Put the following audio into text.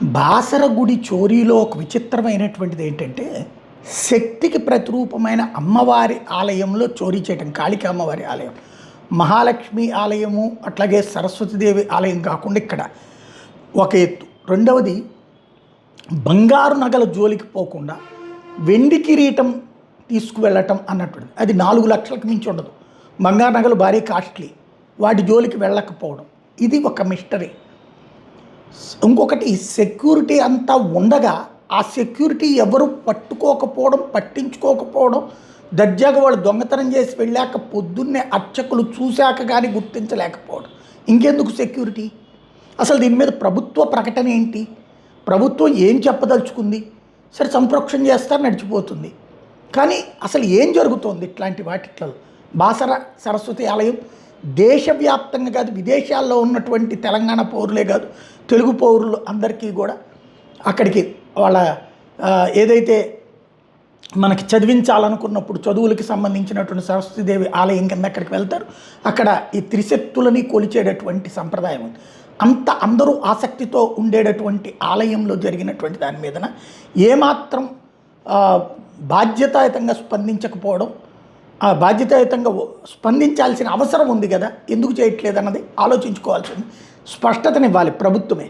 బాసర గుడి చోరీలో ఒక విచిత్రమైనటువంటిది ఏంటంటే, శక్తికి ప్రతిరూపమైన అమ్మవారి ఆలయంలో చోరీ చేయటం. కాళికా అమ్మవారి ఆలయం. మహాలక్ష్మి ఆలయము, అట్లాగే సరస్వతీదేవి ఆలయం కాకుండా ఇక్కడ ఒక ఎత్తు. రెండవది, బంగారు నగల జోలికి పోకుండా వెండి కిరీటం తీసుకువెళ్ళటం అన్నటువంటిది. అది 4,00,000కి మించి ఉండదు. బంగారు నగలు భారీ కాస్ట్లీ. వాటి జోలికి వెళ్ళకపోవడం ఇది ఒక మిస్టరీ. ఇంకొకటి, సెక్యూరిటీ అంతా ఉండగా ఆ సెక్యూరిటీ ఎవరు పట్టుకోకపోవడం, పట్టించుకోకపోవడం, దర్జాగా వాళ్ళు దొంగతనం చేసి వెళ్ళాక పొద్దున్నే అర్చకులు చూశాక కానీ గుర్తించలేకపోవడం. ఇంకెందుకు సెక్యూరిటీ? అసలు దీని మీద ప్రభుత్వ ప్రకటన ఏంటి? ప్రభుత్వం ఏం చెప్పదలుచుకుంది? సరే, సంప్రోక్షణ చేస్తారు, నడిచిపోతుంది. కానీ అసలు ఏం జరుగుతోంది ఇట్లాంటి వాటిట్లో? బాసర సరస్వతి ఆలయం దేశవ్యాప్తంగా కాదు, విదేశాల్లో ఉన్నటువంటి తెలంగాణ పౌరులే కాదు, తెలుగు పౌరులు అందరికీ కూడా అక్కడికి వాళ్ళ ఏదైతే మనకి చదివించాలనుకున్నప్పుడు చదువులకి సంబంధించినటువంటి సరస్వతీదేవి ఆలయం కింద అక్కడికి వెళ్తారు. అక్కడ ఈ త్రిశక్తులని కొలిచేటటువంటి సంప్రదాయం ఉంది. అంత అందరూ ఆసక్తితో ఉండేటటువంటి ఆలయంలో జరిగినటువంటి దాని మీదన ఏమాత్రం బాధ్యతాయుతంగా స్పందించకపోవడం, బాధ్యతాయుతంగా స్పందించాల్సిన అవసరం ఉంది కదా, ఎందుకు చేయట్లేదు అన్నది ఆలోచించుకోవాల్సింది. స్పష్టతనివ్వాలి ప్రభుత్వమే.